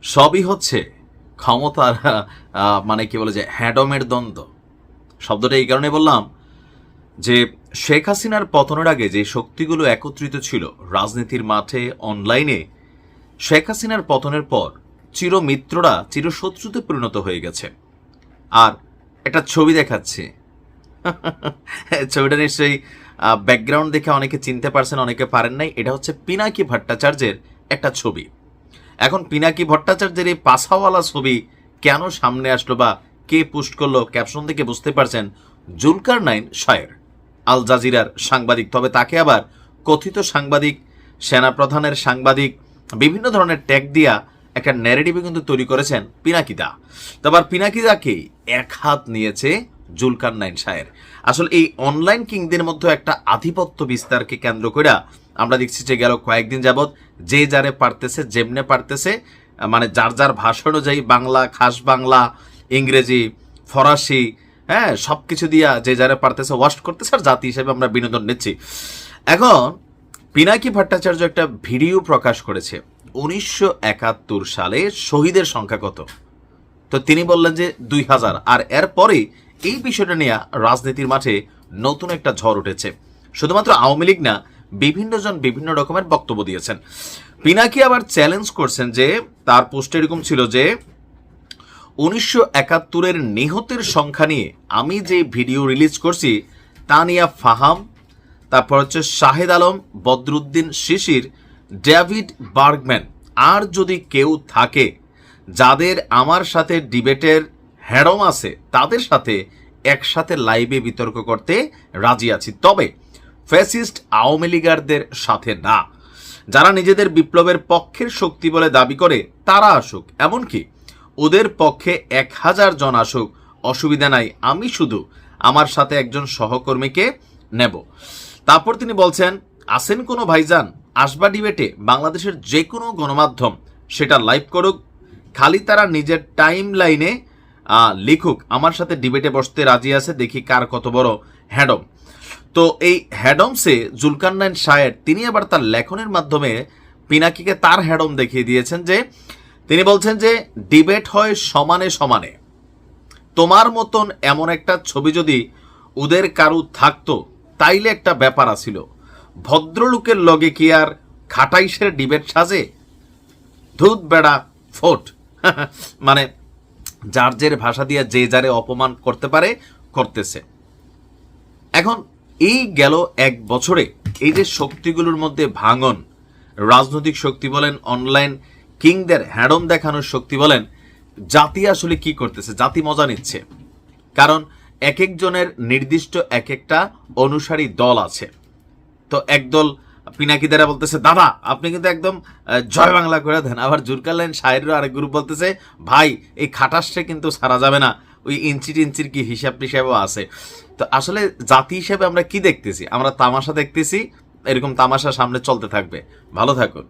সবই হচ্ছে ক্ষমতার মানে কি বলে যে হ্যাডমের দ্বন্দ্ব। শব্দটা এই কারণে বললাম যে শেখ হাসিনার পতনের আগে যে শক্তিগুলো একত্রিত ছিল রাজনীতির মাঠে, অনলাইনে, শেখ হাসিনার পতনের পর চিরমিত্ররা চিরশত্রুতে পরিণত হয়ে গেছে। আর একটা ছবি দেখাচ্ছে, ছবিটা নিশ্চয়ই ব্যাকগ্রাউন্ড দেখে অনেকে চিনতে পারছেন, অনেকে পারেন নাই। এটা হচ্ছে পিনাকি ভট্টাচার্যের একটা ছবি। এখন পিনাকি ভট্টাচার্যের এই পাছাওয়ালা ছবি কেন সামনে আসলো বা কে পোস্ট করলো, ক্যাপশন থেকে বুঝতে পারছেন জুলকারনাইন শায়ের, আল জাজিরার সাংবাদিক। তবে তাকে আবার কথিত সাংবাদিক, সেনাপ্রধানের সাংবাদিক, বিভিন্ন ধরনের ট্যাগ দিয়া একটা ন্যারেটিভ কিন্তু তৈরি করেছেন পিনাকিদা। তারপর পিনাকিদাকে এক হাত নিয়েছে জুলকারনাইন শায়ের। আসলে এই অনলাইন কিংদের মধ্যে একটা আধিপত্য বিস্তারকে কেন্দ্র করে আমরা দেখছি যে গেল কয়েকদিন যাবৎ যে যারে পারতেছে, যেমনে পারতেছে, মানে যার যার ভাষা অনুযায়ী বাংলা, খাস বাংলা, ইংরেজি, ফরাসি, হ্যাঁ, সব কিছু দিয়া যে যারে পারতেছে ওয়াস্ট করতেছে, আর জাতি হিসেবে আমরা বিনোদন নিচ্ছি। এখন পিনাকি ভট্টাচার্য একটা ভিডিও প্রকাশ করেছে 1971 সালে শহীদের সংখ্যা কত। তো তিনি বললেন যে 2000। আর এরপরে এই বিষয়টা নিয়ে রাজনীতির মাঠে নতুন একটা ঝড় উঠেছে। শুধুমাত্র আওয়ামী লীগ না, বিভিন্ন জন বিভিন্ন রকমের বক্তব্য দিয়েছেন। পিনাকি আবার চ্যালেঞ্জ করছেন যে তার পোস্টে এরকম ছিল যে 1971-এর নিহতের সংখ্যা নিয়ে আমি যে ভিডিও রিলিজ করছি তা নিয়ে ফাহাম, তারপর হচ্ছে শাহেদ আলম, বদরুদ্দিন শিশির, ডেভিড বার্গম্যান আর যদি কেউ থাকে যাদের আমার সাথে ডিবেটের হ্যাডম আছে, তাদের সাথে একসাথে লাইভে বিতর্ক করতে রাজি আছি, তবে ফ্যাসিস্ট আওয়ামী লীগারদের সাথে না। যারা নিজেদের বিপ্লবের পক্ষের শক্তি বলে দাবি করে তারা আসুক, এমনকি ওদের পক্ষে 1000 জন আসুক, অসুবিধা নাই, আমি শুধু আমার সাথে একজন সহকর্মীকে নেব। তারপর তিনি বলছেন, আসেন কোনো ভাইজান, আসবা ডিবেটে, বাংলাদেশের যে কোনো গণমাধ্যম সেটা লাইভ করুক, খালি তারা নিজের টাইম লাইনে লিখুক আমার সাথে ডিবেটে বসতে রাজি আছে, দেখি কার কত বড় হ্যাডম। তো এই হ্যাডমসে জুলকারনাইন শায়ের তিনি আবার তার লেখনের মাধ্যমে পিনাকিকে তার হ্যাডম দেখিয়ে দিয়েছেন যে তিনি বলছেন যে ডিবেট হয় সমানে সমানে। তোমার মতন এমন একটা ছবি যদি ওদের কারু থাকতো তাইলে একটা ব্যাপার আছিল, ভদ্রলোকের লগে কি আর খাটাইশের ডিবেট সাজে? ধুত বেড়া ফোট। মানে যার জের ভাষা দিয়ে যে যারে অপমান করতে পারে করতেছে। এখন এই গেল 1 বছরে এই যে শক্তিগুলোর মধ্যে ভাঙন, রাজনৈতিক শক্তি বলেন, অনলাইন কিংদের হ্যাডম দেখানোর শক্তি বলেন, জাতি আসলে কি করতেছে? জাতি মজা নিচ্ছে। কারণ এক একজনের নির্দিষ্ট এক একটা অনুসারী দল আছে। তো একদল পিনাকি দ্বারা বলতেছে, দাদা আপনি কিন্তু একদম জয় বাংলা করে দেন। আবার জুলকারনাইন শায়েরও আরেক গ্রুপ বলতেছে, ভাই এই খাটাসটা কিন্তু ছাড়া যাবে না, ওই ইঞ্চি টিঞ্চির কি হিসাব টিসাবও আছে। তো আসলে জাতি হিসেবে আমরা কি দেখতেছি? আমরা তামাশা দেখতেছি, এরকম তামাশা সামনে চলতে থাকবে। ভালো থাকুন।